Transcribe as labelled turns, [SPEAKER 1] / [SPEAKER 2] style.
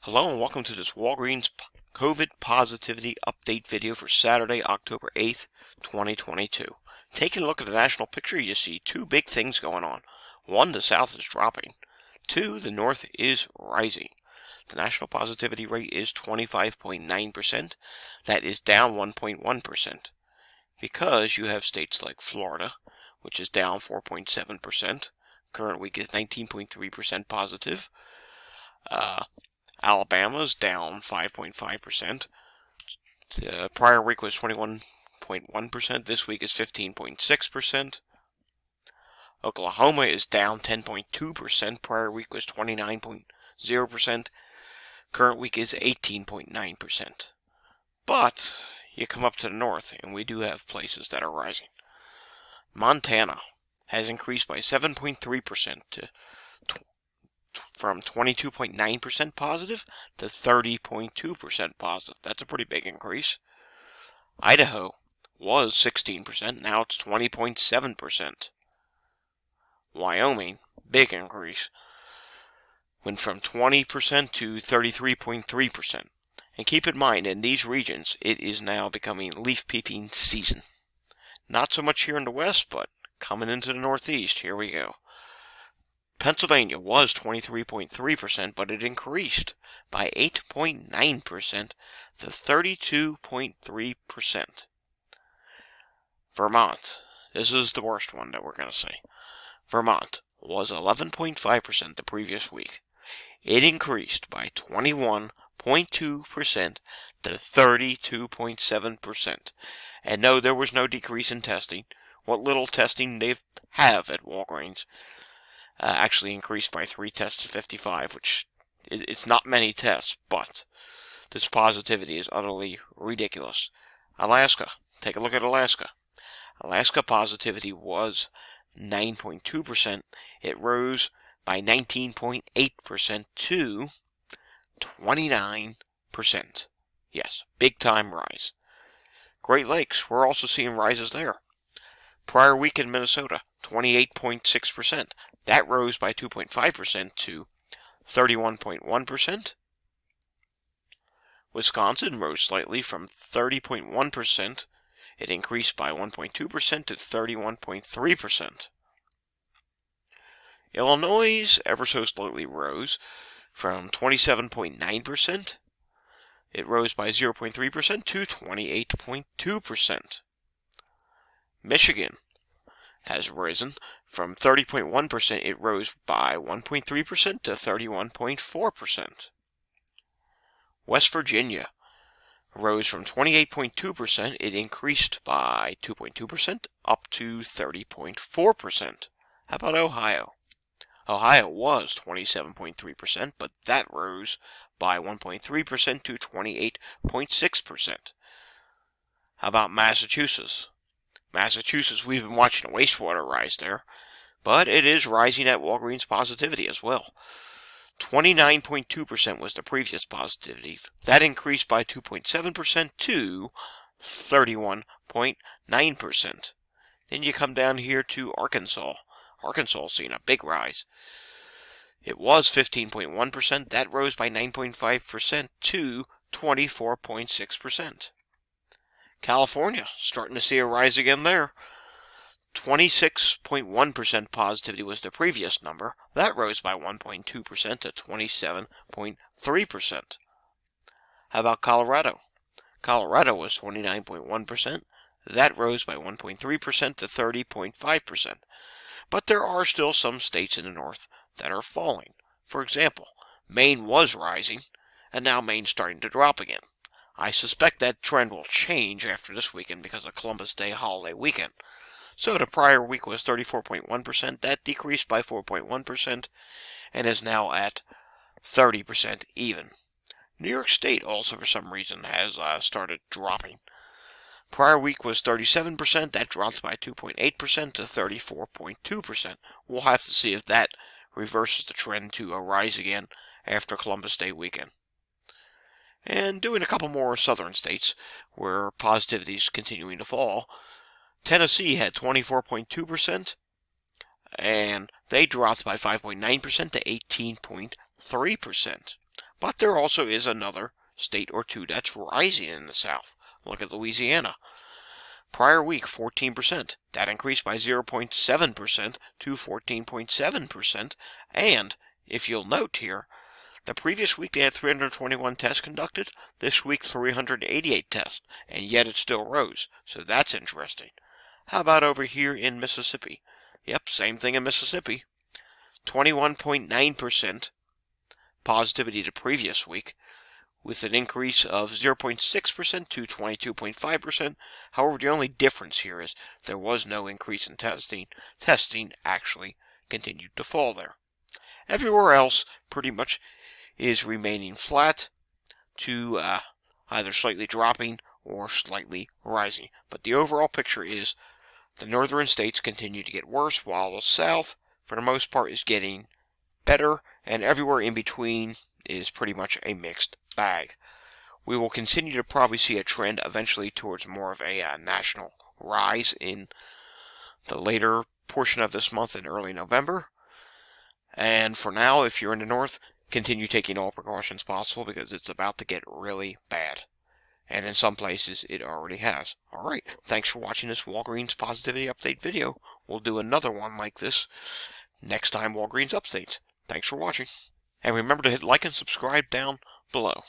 [SPEAKER 1] Hello and welcome to this Walgreens COVID positivity update video for Saturday, October 8th, 2022. Taking a look at the national picture, you see two big things going on. One, the South is dropping. Two, the North is rising. The national positivity rate is 25.9%. That is down 1.1%. Because you have states like Florida, which is down 4.7%. Current week is 19.3% positive. Alabama's down 5.5%. The prior week was 21.1%. This week is 15.6%. Oklahoma is down 10.2%. Prior week was 29.0%. Current week is 18.9%. But you come up to the north, and we do have places that are rising. Montana has increased by 7.3% from 22.9% positive to 30.2% positive. That's a pretty big increase. Idaho was 16%, now it's 20.7%. Wyoming, big increase, went from 20% to 33.3%. And keep in mind, in these regions, it is now becoming leaf peeping season. Not so much here in the west, but coming into the northeast, here we go. Pennsylvania was 23.3%, but it increased by 8.9% to 32.3%. Vermont, this is the worst one that we're going to say. Vermont was 11.5% the previous week. It increased by 21.2% to 32.7%. And no, there was no decrease in testing. What little testing they have at Walgreens actually increased by 3 tests to 55, which it's not many tests, but this positivity is utterly ridiculous. Alaska, take a look at Alaska. Alaska positivity was 9.2%. It rose by 19.8% to 29%. Yes, big time rise. Great Lakes, we're also seeing rises there. Prior week in Minnesota, 28.6%. That rose by 2.5% to 31.1%. Wisconsin rose slightly from 30.1%. It increased by 1.2% to 31.3%. Illinois ever so slightly rose from 27.9%. It rose by 0.3% to 28.2%. Michigan has risen from 30.1%. It rose by 1.3% to 31.4%. West Virginia rose from 28.2%. It increased by 2.2% up to 30.4%. How about Ohio? Ohio was 27.3%, but that rose by 1.3% to 28.6%. How about Massachusetts? Massachusetts, we've been watching the wastewater rise there, but it is rising at Walgreens positivity as well. 29.2% was the previous positivity. That increased by 2.7% to 31.9%. Then you come down here to Arkansas. Arkansas seeing a big rise. It was 15.1%. That rose by 9.5% to 24.6%. California, starting to see a rise again there. 26.1% positivity was the previous number. That rose by 1.2% to 27.3%. How about Colorado? Colorado was 29.1%. That rose by 1.3% to 30.5%. But there are still some states in the north that are falling. For example, Maine was rising, and now Maine's starting to drop again. I suspect that trend will change after this weekend because of Columbus Day holiday weekend. So the prior week was 34.1%. That decreased by 4.1% and is now at 30% even. New York State also for some reason has started dropping. Prior week was 37%. That dropped by 2.8% to 34.2%. We'll have to see if that reverses the trend to a rise again after Columbus Day weekend. And doing a couple more southern states where positivity is continuing to fall. Tennessee had 24.2%, and they dropped by 5.9% to 18.3%. But there also is another state or two that's rising in the South. Look at Louisiana. Prior week, 14%. That increased by 0.7% to 14.7%. And, if you'll note here, the previous week they had 321 tests conducted. This week, 388 tests. And yet it still rose. So that's interesting. How about over here in Mississippi? Yep, same thing in Mississippi. 21.9% positivity the previous week, with an increase of 0.6% to 22.5%. However, the only difference here is there was no increase in testing. Testing actually continued to fall there. Everywhere else pretty much is remaining flat to either slightly dropping or slightly rising. But the overall picture is the northern states continue to get worse, while the South, for the most part, is getting better, and everywhere in between is pretty much a mixed bag. We will continue to probably see a trend eventually towards more of a national rise in the later portion of this month in early November. And for now, if you're in the north, continue taking all precautions possible because it's about to get really bad. And in some places, it already has. Alright, thanks for watching this Walgreens Positivity Update video. We'll do another one like this next time Walgreens updates. Thanks for watching. And remember to hit like and subscribe down below.